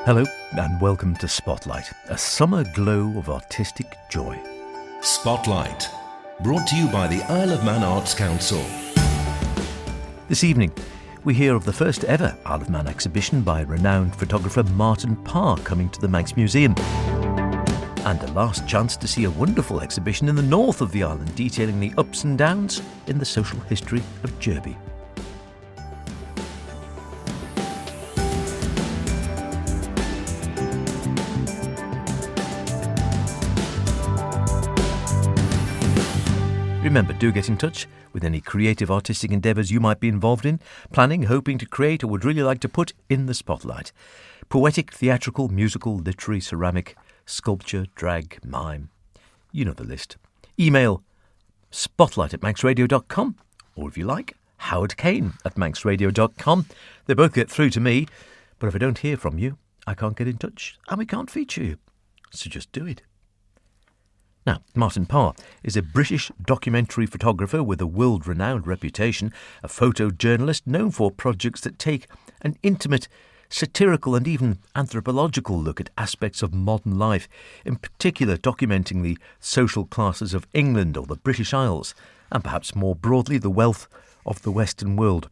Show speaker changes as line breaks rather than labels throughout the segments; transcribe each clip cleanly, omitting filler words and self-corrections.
Hello and welcome to Spotlight, a summer glow of artistic joy.
Spotlight, brought to you by the Isle of Man Arts Council.
This evening, we hear of the first ever Isle of Man exhibition by renowned photographer Martin Parr coming to the Manx Museum. And a last chance to see a wonderful exhibition in the north of the island detailing the ups and downs in the social history of Jurby. Remember, do get in touch with any creative artistic endeavours you might be involved in, planning, hoping to create or would really like to put in the spotlight. Poetic, theatrical, musical, literary, ceramic, sculpture, drag, mime. You know the list. Email spotlight@manxradio.com, or if you like, howardkane@manxradio.com. They both get through to me, but if I don't hear from you, I can't get in touch and we can't feature you. So just do it. Now, Martin Parr is a British documentary photographer with a world-renowned reputation, a photojournalist known for projects that take an intimate, satirical and even anthropological look at aspects of modern life, in particular documenting the social classes of England or the British Isles, and perhaps more broadly the wealth of the Western world.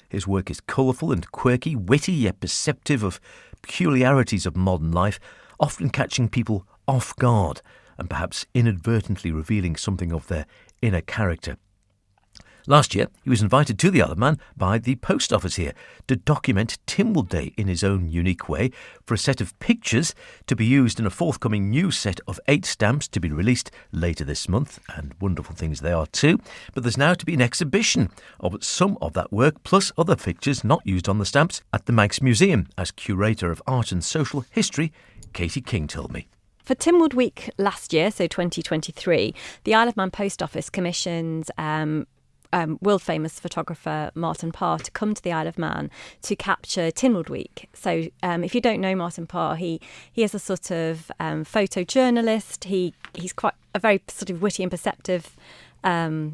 His work is colourful and quirky, witty yet perceptive of peculiarities of modern life, often catching people off guard and perhaps inadvertently revealing something of their inner character. Last year, he was invited to the Isle of Man by the post office here to document Tynwald Day in his own unique way for a set of pictures to be used in a forthcoming new set of 8 stamps to be released later this month, and wonderful things they are too. But there's now to be an exhibition of some of that work, plus other pictures not used on the stamps, at the Manx Museum, as Curator of Art and Social History, Katie King told me.
For Tynwald Week last year, so 2023, the Isle of Man Post Office commissioned world-famous photographer Martin Parr to come to the Isle of Man to capture Tynwald Week. So if you don't know Martin Parr, he is a sort of photojournalist. He's quite a very sort of witty and perceptive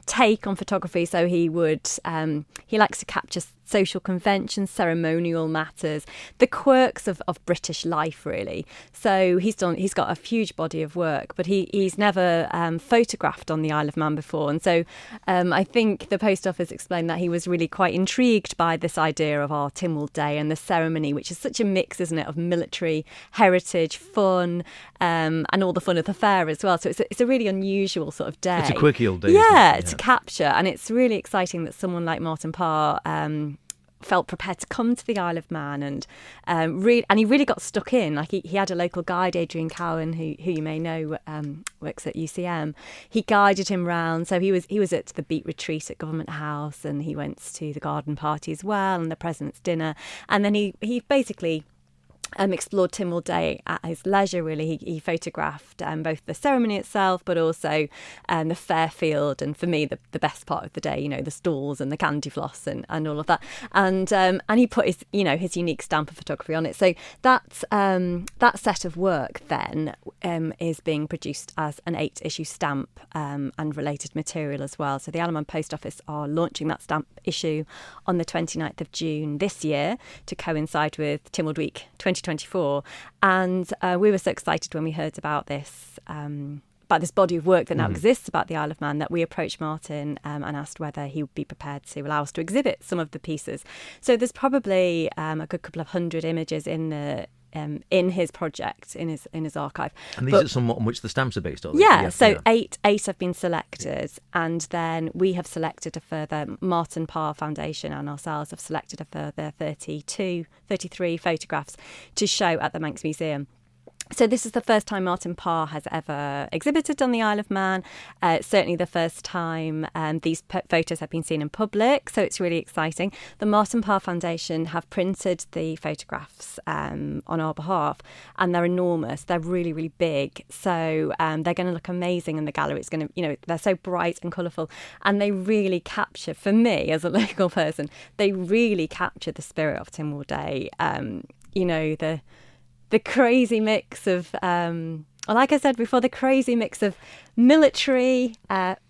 take on photography. So he likes to capture social conventions, ceremonial matters, the quirks of British life, really. So he's got a huge body of work, but he's never photographed on the Isle of Man before. And so I think the post office explained that he was really quite intrigued by this idea of our Tynwald Day and the ceremony, which is such a mix, isn't it, of military, heritage, fun, and all the fun of the fair as well. So it's a really unusual sort of day.
It's a quirky old day.
Yeah, to capture. And it's really exciting that someone like Martin Parr felt prepared to come to the Isle of Man and he really got stuck in. Like he had a local guide, Adrian Cowan, who you may know works at UCM. He guided him round. So he was at the Beat Retreat at Government House, and he went to the garden party as well and the President's dinner. And then he basically explored Tynwald Day at his leisure, really. He photographed both the ceremony itself, but also the fairfield, and for me, the best part of the day, the stalls and the candy floss and all of that. And he put his unique stamp of photography on it. So that set of work then is being produced as an 8-issue stamp and related material as well. So the Isle of Man Post Office are launching that stamp issue on the 29th of June this year to coincide with Tynwald Week 2024, and we were so excited when we heard about this body of work that now exists about the Isle of Man, that we approached Martin and asked whether he would be prepared to allow us to exhibit some of the pieces. So there's probably a good couple of hundred images in his project, in his archive.
And these are somewhat on which the stamps are based on?
Yeah, so eight have been selected, and then we have selected a further, Martin Parr Foundation and ourselves have selected a further 33 photographs to show at the Manx Museum. So this is the first time Martin Parr has ever exhibited on the Isle of Man. It's certainly the first time these photos have been seen in public, so it's really exciting. The Martin Parr Foundation have printed the photographs on our behalf, and they're enormous. They're really, really big. So they're going to look amazing in the gallery. It's going to, they're so bright and colourful, and they really capture, for me as a local person, they really capture the spirit of Tynwald Day. The crazy mix of like I said before, the crazy mix of military,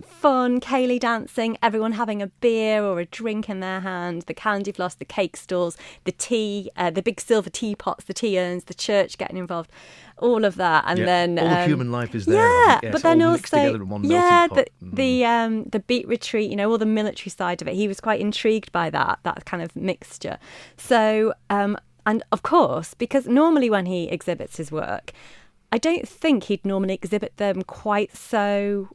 fun, ceilidh dancing, everyone having a beer or a drink in their hand, the candy floss, the cake stalls, the tea, the big silver teapots, the tea urns, the church getting involved, all of that. And then
all human life is there.
Yeah,
Yes,
but then
all
also
mixed together in one melting pot.
the beat retreat, you know, all the military side of it. He was quite intrigued by that kind of mixture. So and of course, because normally when he exhibits his work, I don't think he'd normally exhibit them quite so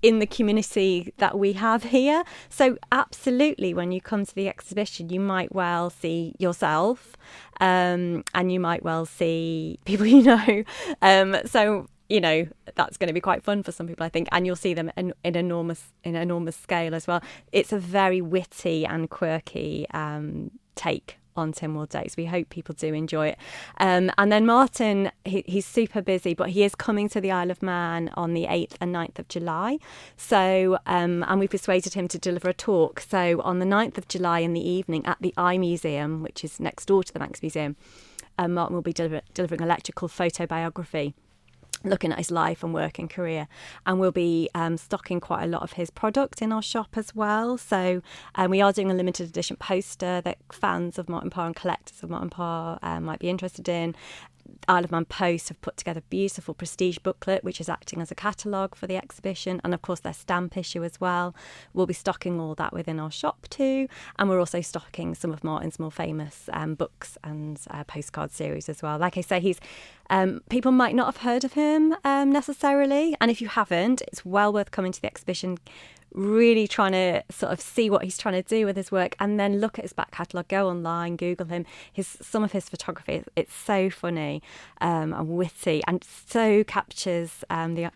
in the community that we have here. So absolutely, when you come to the exhibition, you might well see yourself, and you might well see people you know. So, you know, that's going to be quite fun for some people, I think. And you'll see them in enormous scale as well. It's a very witty and quirky take on Tynwald Day, so we hope people do enjoy it. And then Martin, he's super busy, but he is coming to the Isle of Man on the 8th and 9th of July. So, and we persuaded him to deliver a talk. So on the 9th of July in the evening at the Museum, which is next door to the Manx Museum, Martin will be delivering a lecture called Photobiography, looking at his life and work and career, and we'll be stocking quite a lot of his product in our shop as well. So we are doing a limited edition poster that fans of Martin Parr and collectors of Martin Parr might be interested in. Isle of Man Post have put together a beautiful prestige booklet which is acting as a catalogue for the exhibition, and of course their stamp issue as well. We'll be stocking all that within our shop too, and we're also stocking some of Martin's more famous books and postcard series as well. Like I say, he's people might not have heard of him necessarily, and if you haven't, it's well worth coming to the exhibition, really trying to sort of see what he's trying to do with his work, and then look at his back catalogue, go online, Google him, some of his photography. It's so funny and witty, and so captures the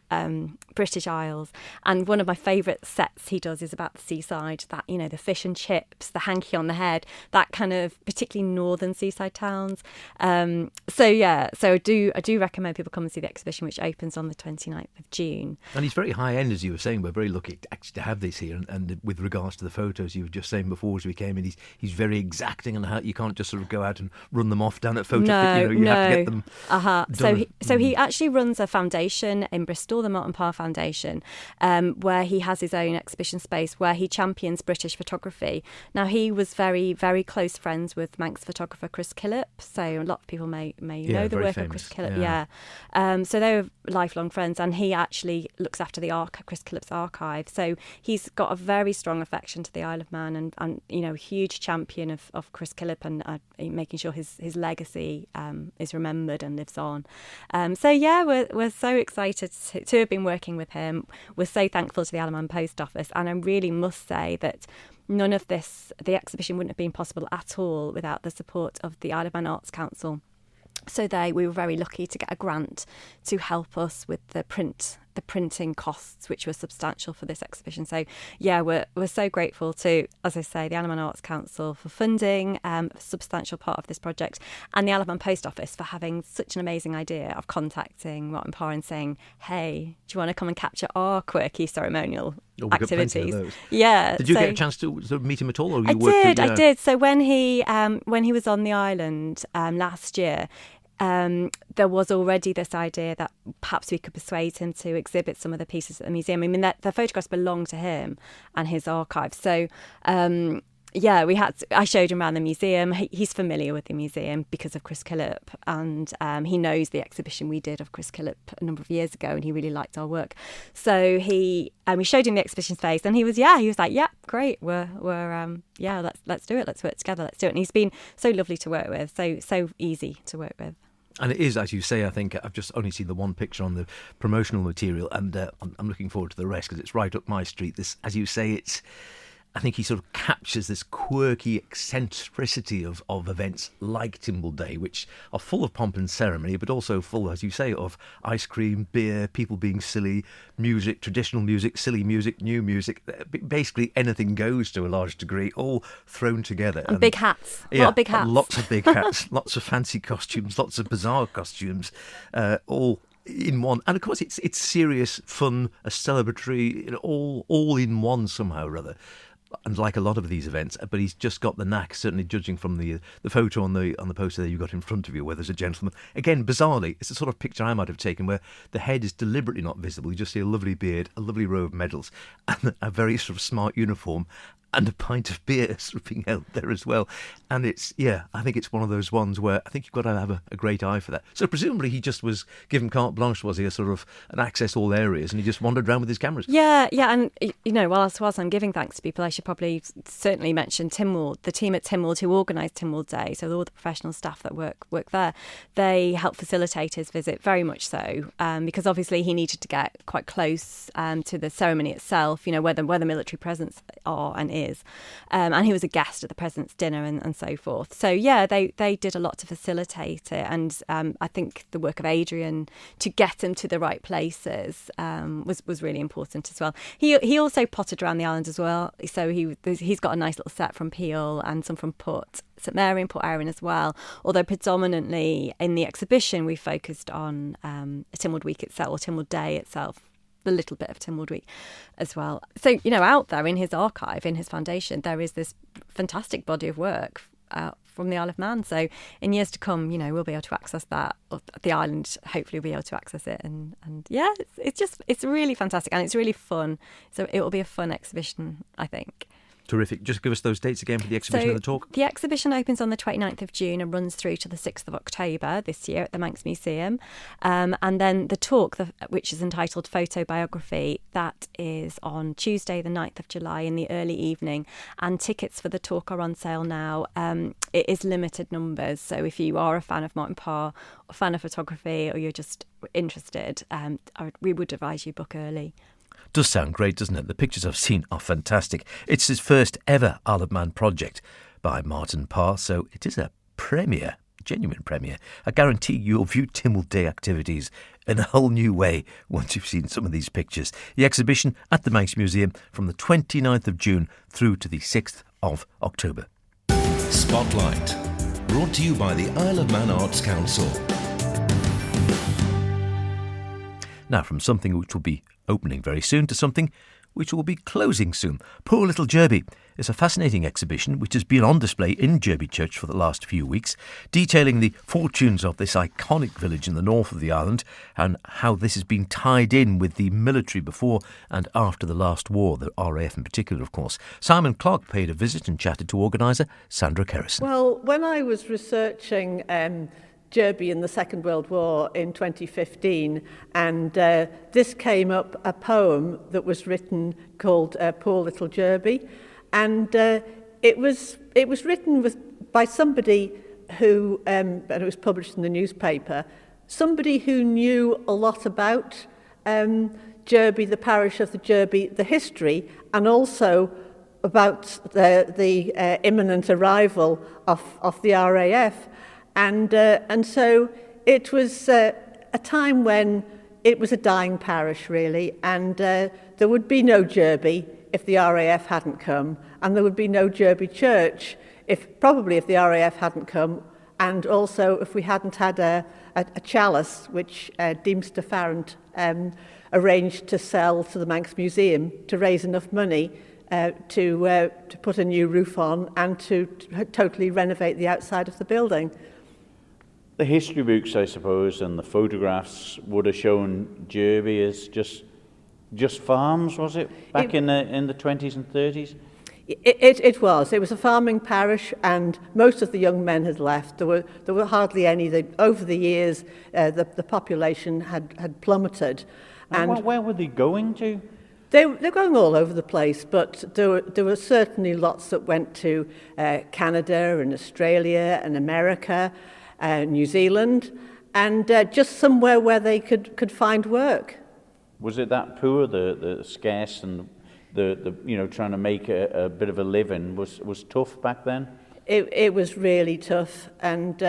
British Isles. And one of my favourite sets he does is about the seaside, that, you know, the fish and chips, the hanky on the head, that kind of particularly northern seaside towns. So I do recommend people come and see the exhibition, which opens on the 29th of June. And
he's very high end, as you were saying. We're very lucky actually to have this here, and with regards to the photos you were just saying before as we came in, he's very exacting, and you can't just sort of go out and run them off down at photo. You have to get them done. So he actually runs a foundation in Bristol, the Martin Parr Foundation, where he has his own exhibition space where he champions British photography. Now, he was very, very close friends with Manx photographer Chris Killip, so a lot of people may know the work
famous. Of Chris Killip. So they were lifelong friends, and he actually looks after the Chris Killip's archive. So he's got a very strong affection to the Isle of Man, and you know, huge champion of Chris Killip, and making sure his legacy is remembered and lives on. We're so excited to have been working with him. We're so thankful to the Isle of Man Post Office, and I really must say that none of this, the exhibition wouldn't have been possible at all without the support of the Isle of Man Arts Council. So we were very lucky to get a grant to help us with the printing costs, which were substantial for this exhibition. So we're so grateful to, as I say, the Isle of Man Arts Council for funding a substantial part of this project, and the Isle of Man Post Office for having such an amazing idea of contacting Martin Parr and saying, hey, do you want to come and capture our quirky ceremonial activities? Yeah.
Did you get a chance to sort of meet him at all? Or
I did. So when he was on the island last year, there was already this idea that perhaps we could persuade him to exhibit some of the pieces at the museum. I mean, the photographs belong to him and his archive. So, I showed him around the museum. He's familiar with the museum because of Chris Killip, and he knows the exhibition we did of Chris Killip a number of years ago, and he really liked our work. So we showed him the exhibition space, and he was like, yeah, great, let's do it, let's work together, let's do it. And he's been so lovely to work with, so easy to work with.
And it is, as you say, I think I've just only seen the one picture on the promotional material, and I'm looking forward to the rest because it's right up my street. This, as you say, I think he sort of captures this quirky eccentricity of events like Tynwald Day, which are full of pomp and ceremony, but also full, as you say, of ice cream, beer, people being silly, music, traditional music, silly music, new music. Basically anything goes to a large degree, all thrown together.
And big hats. A lot of big hats.
Lots of big hats, lots of fancy costumes, lots of bizarre costumes, all in one. And of course it's serious, fun, a celebratory, all in one somehow or other. and like a lot of these events, but he's just got the knack, certainly judging from the photo on the poster there you've got in front of you, where there's a gentleman. Again, bizarrely, it's the sort of picture I might have taken where the head is deliberately not visible. You just see a lovely beard, a lovely row of medals, and a very sort of smart uniform, and a pint of beer sort of being held there as well. And it's, I think it's one of those ones where I think you've got to have a great eye for that. So presumably he just was given carte blanche, was he, a sort of an access all areas, and he just wandered around with his cameras?
Yeah, and, whilst I'm giving thanks to people, I should probably certainly mention Tynwald, the team at Tynwald who organised Tynwald Day, so all the professional staff that work there. They helped facilitate his visit, very much so, because obviously he needed to get quite close to the ceremony itself, where the military presence are and is. And he was a guest at the President's dinner and so forth. So, they did a lot to facilitate it. And I think the work of Adrian to get him to the right places was really important as well. He also potted around the island as well. So he's got a nice little set from Peel and some from St Mary and Port Erin as well. Although predominantly in the exhibition we focused on Tynwald Week itself, or Tynwald Day itself. A little bit of Tynwald Week as well. So, out there in his archive, in his foundation, there is this fantastic body of work from the Isle of Man. So in years to come, we'll be able to access that. Or the island, hopefully, will be able to access it. And it's really fantastic and it's really fun. So it will be a fun exhibition, I think.
Terrific. Just give us those dates again for the exhibition and the talk.
The exhibition opens on the 29th of June and runs through to the 6th of October this year at the Manx Museum. And then the talk, which is entitled Photobiography, that is on Tuesday the 9th of July in the early evening. And tickets for the talk are on sale now. It is limited numbers. So if you are a fan of Martin Parr, a fan of photography, or you're just interested, we would advise you book early.
Does sound great, doesn't it? The pictures I've seen are fantastic. It's his first ever Isle of Man project by Martin Parr, so it is a premiere, genuine premiere. I guarantee you'll view Tynwald Day activities in a whole new way once you've seen some of these pictures. The exhibition at the Manx Museum from the 29th of June through to the 6th of October.
Spotlight, brought to you by the Isle of Man Arts Council.
Now, from something which will be opening very soon to something which will be closing soon. Poor Little Jurby is a fascinating exhibition which has been on display in Jurby Church for the last few weeks, detailing the fortunes of this iconic village in the north of the island and how this has been tied in with the military before and after the last war, the RAF in particular, of course. Simon Clark paid a visit and chatted to organiser Sandra Kerrison.
Well, when I was researching Jurby in the Second World War in 2015, and this came up, a poem that was written called Poor Little Jurby, and it was written by somebody who, and it was published in the newspaper, somebody who knew a lot about Jurby, the parish of the Jurby, the history, and also about the imminent arrival of the RAF. And so it was a time when it was a dying parish, really, and there would be no Jurby if the RAF hadn't come, and there would be no Jurby Church if the RAF hadn't come, and also if we hadn't had a chalice which Deemster Farrant arranged to sell to the Manx Museum to raise enough money to put a new roof on and to totally renovate the outside of the building.
The history books, I suppose, and the photographs would have shown Jurby as just farms, was it? Back in the 20s and 30s?
It was. It was a farming parish, and most of the young men had left. There were hardly any. Over the years, the population had plummeted.
And where were they going to?
They're going all over the place, but there were certainly lots that went to Canada and Australia and America, New Zealand, and just somewhere where they could find work. Was
it that poor, the scarce, and the trying to make a bit of a living was tough back then?
It was really tough, and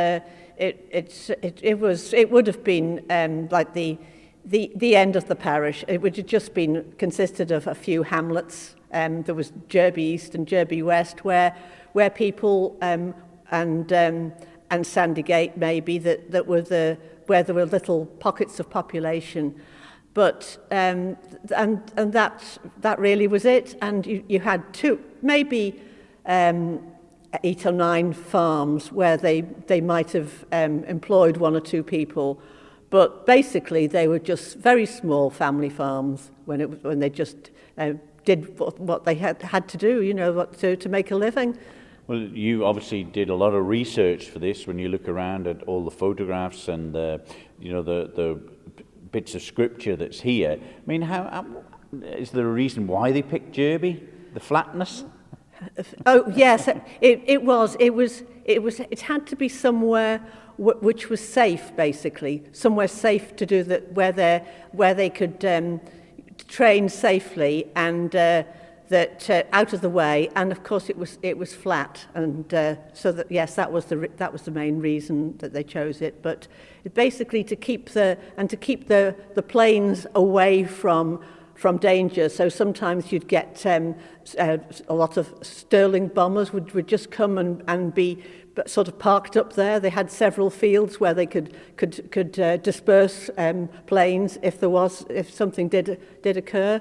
it would have been like the end of the parish. It would have just been consisted of a few hamlets. There was Jurby East and Jurby West, where people and Sandygate maybe that were where there were little pockets of population. But and that really was it. And you had maybe 8 or 9 farms where they might have employed 1 or 2 people, but basically they were just very small family farms when they just did what they had to do, to make a living.
Well, you obviously did a lot of research for this when you look around at all the photographs and the bits of scripture that's here. I mean, how is there a reason why they picked Jurby? The flatness?
Oh yes, it had to be somewhere which was safe, basically, somewhere safe to do that, where they could train safely and that out of the way. And of course, it was flat, and so that yes, that was the main reason that they chose it. But basically to keep the planes away from danger. So sometimes you'd get a lot of Sterling bombers would just come and be sort of parked up there. They had several fields where they could disperse planes if something did occur.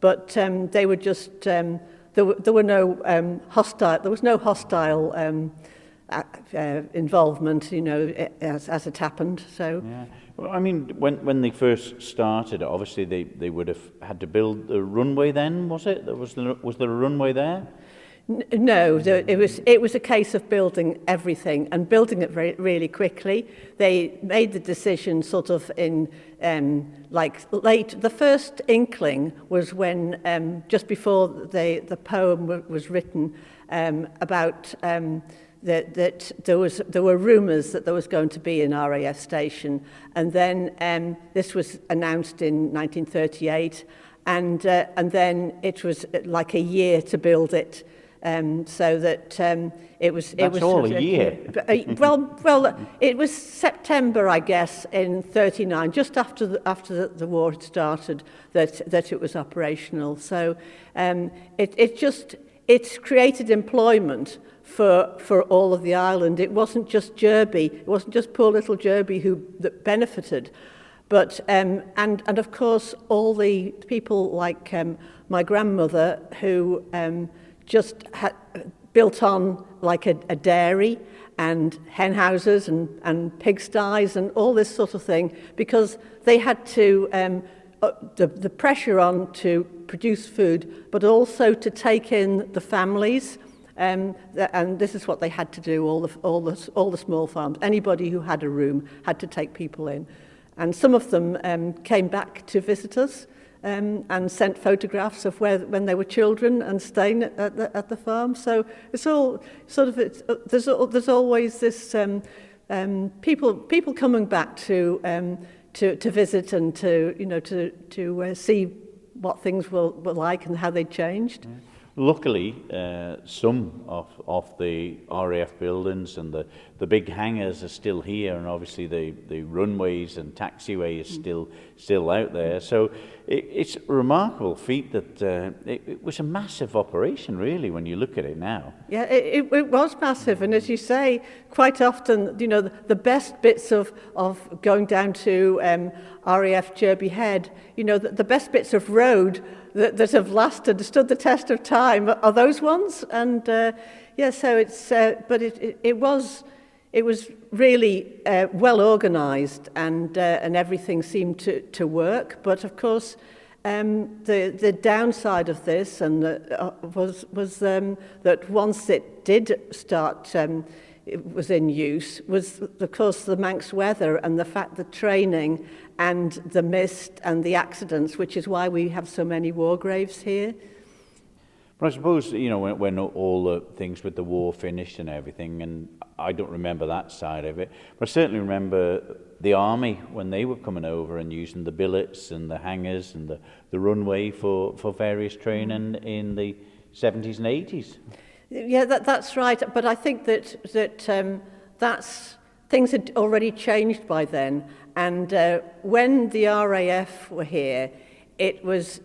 But they were just there were no hostile involvement, as it happened. So.
Yeah. Well, I mean, when they first started, obviously they would have had to build the runway. Then was it? Was there a runway there?
No, it was a case of building everything and building it really quickly. They made the decision sort of in late. The first inkling was when just before the poem was written about. That there were rumours that there was going to be an RAF station, and then this was announced in 1938, and then it was like a year to build it, so that it was.
That's
it was
all a year.
Well, it was September, I guess, in 39, just after the war had started, that it was operational. So it's created employment for all of the island. It wasn't just Jurby, it wasn't just poor little Jurby that benefited, but and of course all the people like my grandmother who just had built on like a dairy and hen houses and pigsties and all this sort of thing, because they had to the pressure on to produce food, but also to take in the families. And this is what they had to do. All the small farms. Anybody who had a room had to take people in, and some of them came back to visit us and sent photographs of when they were children and staying at the farm. So it's all sort of there's always this people coming back to visit and to see what things were like and how they changed.
Yeah. Luckily, some of the RAF buildings and the big hangars are still here, and obviously the runways and taxiway is still out there. So it's a remarkable feat that it was a massive operation, really, when you look at it now. Yeah,
it was massive, and as you say, quite often, the best bits of going down to RAF Jurby Head, the best bits of road that have stood the test of time are those ones. And so it's but it was really well organised, and everything seemed to work. But of course, the downside of this was that once it did start, it was in use, was of course the Manx weather and the fact that training and the mist and the accidents, which is why we have so many war graves here.
But I suppose, when all the things with the war finished and everything, and I don't remember that side of it, but I certainly remember the army when they were coming over and using the billets and the hangars and the runway for various training in the 70s and 80s.
Yeah, that's right. But I think that's things had already changed by then. And when the RAF were here, it was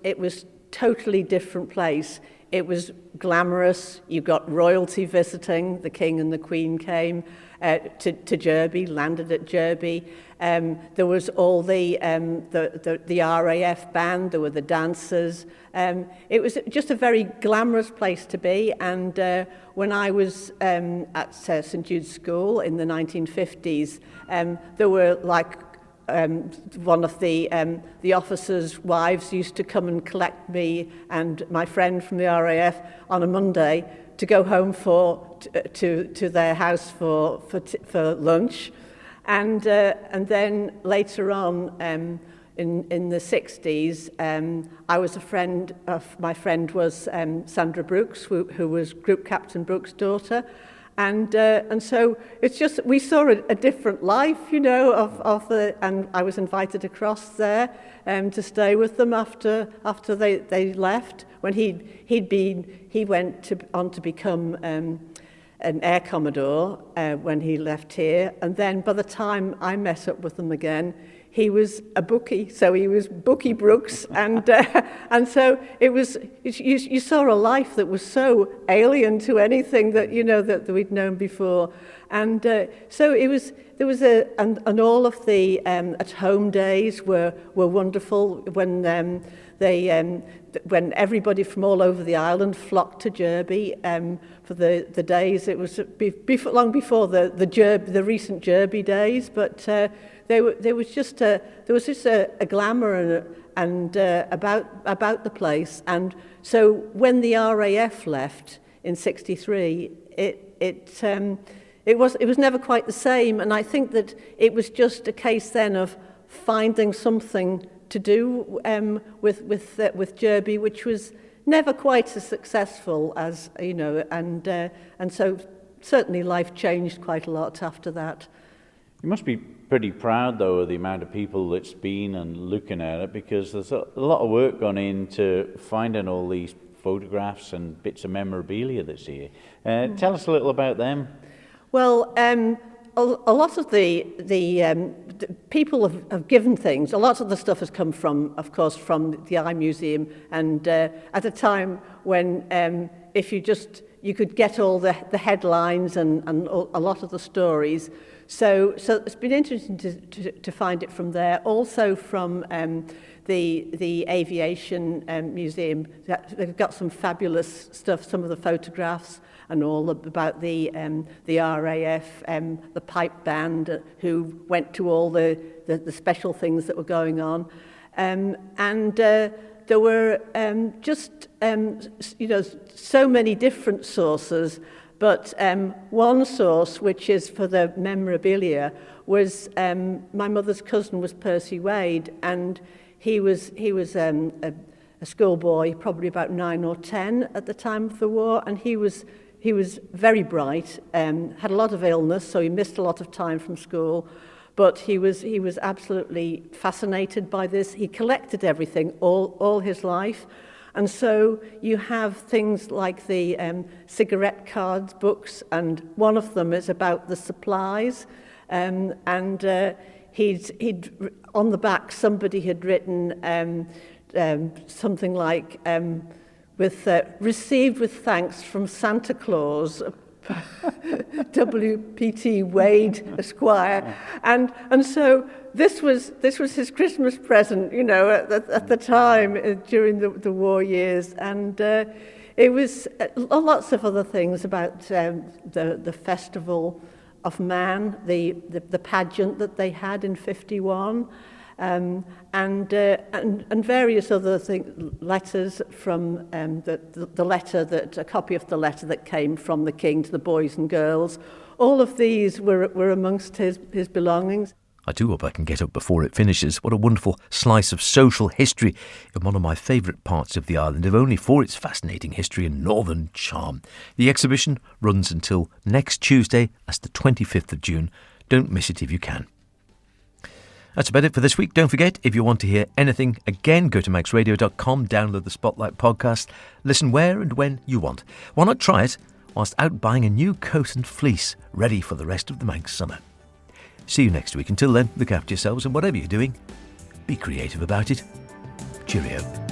totally different place. it was glamorous. You got royalty visiting. The King and the Queen came to Jurby, landed at Jurby. There was all the RAF band. There were the dancers. It was just a very glamorous place to be. And when I was at St Jude's School in the 1950s, there were like one of the officers' wives used to come and collect me and my friend from the RAF on a Monday to go home to their house for lunch, and then later on in the 60s, I was a friend of my friend was Sandra Brooks, who was Group Captain Brooks' daughter. And so it's just, we saw a different life, you know, and I was invited across there to stay with them after they left. When he went on to become an Air Commodore when he left here. And then by the time I met up with them again, he was a bookie, so he was Bookie Brooks, and so it was. You saw a life that was so alien to anything that that we'd known before, and so it was. There was and all of the at-home days were wonderful when when everybody from all over the island flocked to Jurby for the days. It was long before the recent Jurby days, but. There was just a glamour and about the place, and so when the RAF left in '63, it was never quite the same, and I think that it was just a case then of finding something to do with Jurby, which was never quite as successful as and so certainly life changed quite a lot after that.
You must be pretty proud, though, of the amount of people that's been and looking at it, because there's a lot of work gone into finding all these photographs and bits of memorabilia that's here. Tell us a little about them. Well,
a lot of the people have given things. A lot of the stuff has come from, of course, from the Eye Museum, and at a time when if you could get all the headlines and a lot of the stories. So it's been interesting to find it from there. Also from the Aviation Museum, they've got some fabulous stuff. Some of the photographs and all about the RAF, the pipe band who went to all the special things that were going on, and there were so many different sources. But one source, which is for the memorabilia, was my mother's cousin was Percy Wade, and he was a schoolboy, probably about 9 or 10 at the time of the war, and he was very bright, had a lot of illness, so he missed a lot of time from school. But he was absolutely fascinated by this. He collected everything all his life. And so you have things like the cigarette cards books, and one of them is about the supplies. And he'd on the back somebody had written something like received with thanks from Santa Claus. W.P.T. Wade, Esquire, and so this was his Christmas present, at the time during the war years, and it was lots of other things about the Festival of Man, the pageant that they had in '51. And various other letters from a copy of the letter that came from the king to the boys and girls. All of these were amongst his belongings.
I do hope I can get up before it finishes. What a wonderful slice of social history in one of my favourite parts of the island, if only for its fascinating history and northern charm. The exhibition runs until next Tuesday, that's the 25th of June. Don't miss it if you can. That's about it for this week. Don't forget, if you want to hear anything again, go to manxradio.com, download the Spotlight podcast, listen where and when you want. Why not try it whilst out buying a new coat and fleece, ready for the rest of the Manx summer. See you next week. Until then, look after yourselves, and whatever you're doing, be creative about it. Cheerio.